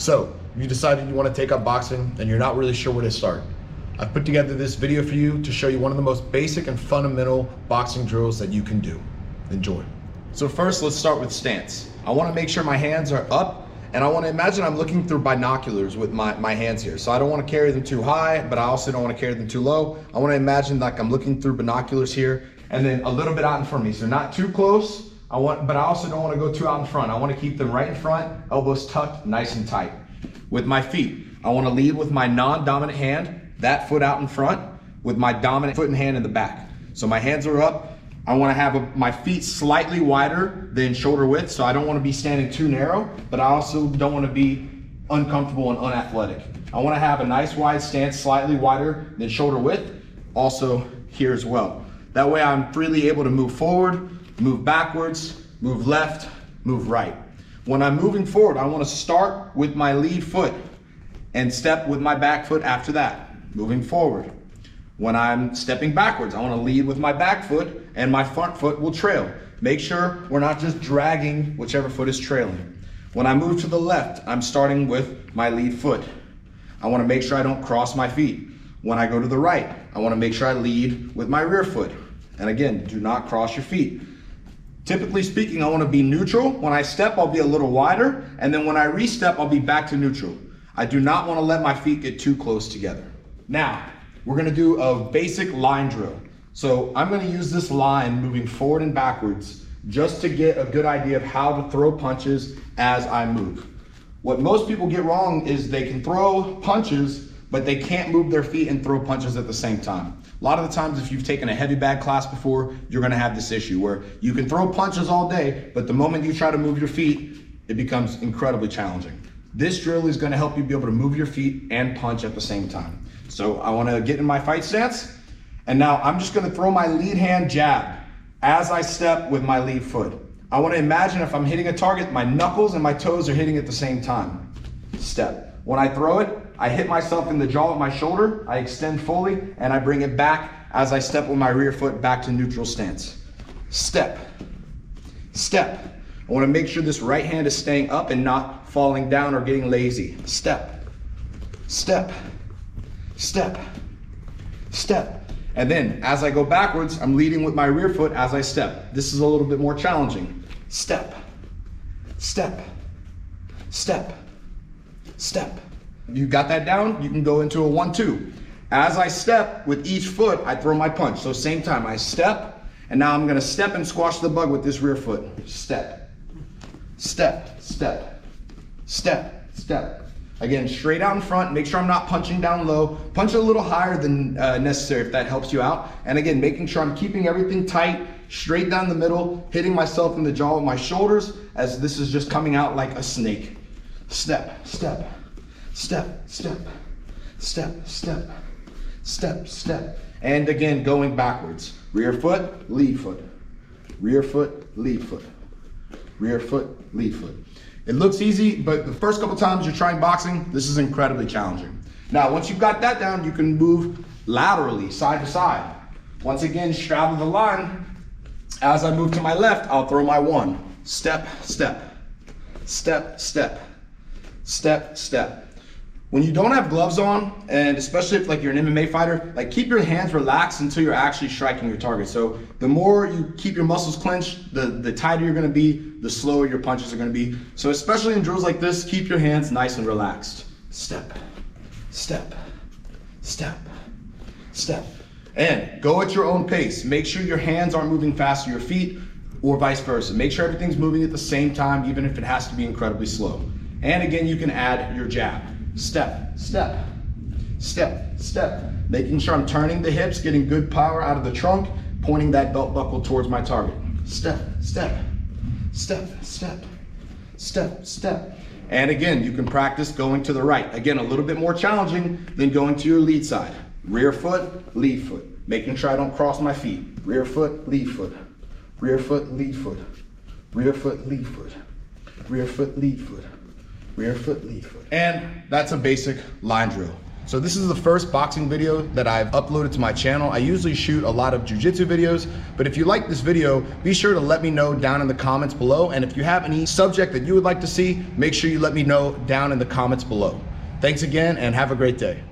So, you decided you want to take up boxing and you're not really sure where to start. I've put together this video for you to show you one of the most basic and fundamental boxing drills that you can do. Enjoy. So first, let's start with stance. I want to make sure my hands are up, and I want to imagine I'm looking through binoculars with my hands here. So I don't want to carry them too high, but I also don't want to carry them too low. I want to imagine like I'm looking through binoculars here, and then a little bit out in front of me. So not too close, but I also don't want to go too out in front. I want to keep them right in front, elbows tucked, nice and tight. With my feet, I want to lead with my non-dominant hand, that foot out in front, with my dominant foot and hand in the back. So my hands are up. I want to have my feet slightly wider than shoulder width, so I don't want to be standing too narrow, but I also don't want to be uncomfortable and unathletic. I want to have a nice wide stance, slightly wider than shoulder width, also here as well. That way I'm freely able to move forward, move backwards, move left, move right. When I'm moving forward, I want to start with my lead foot and step with my back foot after that, moving forward. When I'm stepping backwards, I want to lead with my back foot and my front foot will trail. Make sure we're not just dragging whichever foot is trailing. When I move to the left, I'm starting with my lead foot. I want to make sure I don't cross my feet. When I go to the right, I want to make sure I lead with my rear foot. And again, do not cross your feet. Typically speaking, I want to be neutral. When I step, I'll be a little wider. And then when I re-step, I'll be back to neutral. I do not want to let my feet get too close together. Now, we're going to do a basic line drill. So I'm going to use this line moving forward and backwards just to get a good idea of how to throw punches as I move. What most people get wrong is they can throw punches, but they can't move their feet and throw punches at the same time. A lot of the times, if you've taken a heavy bag class before, you're going to have this issue where you can throw punches all day, but the moment you try to move your feet, it becomes incredibly challenging. This drill is going to help you be able to move your feet and punch at the same time. So I want to get in my fight stance, and now I'm just going to throw my lead hand jab as I step with my lead foot. I want to imagine if I'm hitting a target, my knuckles and my toes are hitting at the same time. Step. When I throw it, I hit myself in the jaw with my shoulder, I extend fully, and I bring it back as I step with my rear foot back to neutral stance. Step. Step. I want to make sure this right hand is staying up and not falling down or getting lazy. Step. Step. Step, step. And then as I go backwards, I'm leading with my rear foot as I step. This is a little bit more challenging. Step, step, step, step. You got that down? You can go into a 1-2. As I step with each foot, I throw my punch. So same time, I step, and now I'm gonna step and squash the bug with this rear foot. Step, step, step, step, step. Again, straight out in front, make sure I'm not punching down low. Punch a little higher than necessary if that helps you out. And again, making sure I'm keeping everything tight, straight down the middle, hitting myself in the jaw with my shoulders as this is just coming out like a snake. Step, step, step, step, step, step, step, step. And again, going backwards. Rear foot, lead foot. Rear foot, lead foot. Rear foot, lead foot. It looks easy, but the first couple times you're trying boxing, this is incredibly challenging. Now, once you've got that down, you can move laterally, side to side. Once again, straddle the line. As I move to my left, I'll throw my one. Step, step, step, step, step, step. When you don't have gloves on, and especially if like you're an MMA fighter, like keep your hands relaxed until you're actually striking your target. So the more you keep your muscles clenched, the tighter you're gonna be, the slower your punches are gonna be. So especially in drills like this, keep your hands nice and relaxed. Step, step, step, step. And go at your own pace. Make sure your hands aren't moving fast to your feet or vice versa. Make sure everything's moving at the same time, even if it has to be incredibly slow. And again, you can add your jab. Step, step, step, step. Making sure I'm turning the hips, getting good power out of the trunk, pointing that belt buckle towards my target. Step, step, step, step, step, step. And again, you can practice going to the right. Again, a little bit more challenging than going to your lead side. Rear foot, lead foot. Making sure I don't cross my feet. Rear foot, lead foot. Rear foot, lead foot. Rear foot, lead foot. Rear foot, lead foot. Rear foot, lead foot. And that's a basic line drill. So this is the first boxing video that I've uploaded to my channel. I usually shoot a lot of jiu-jitsu videos, but if you like this video, be sure to let me know down in the comments below. And if you have any subject that you would like to see, make sure you let me know down in the comments below. Thanks again and have a great day.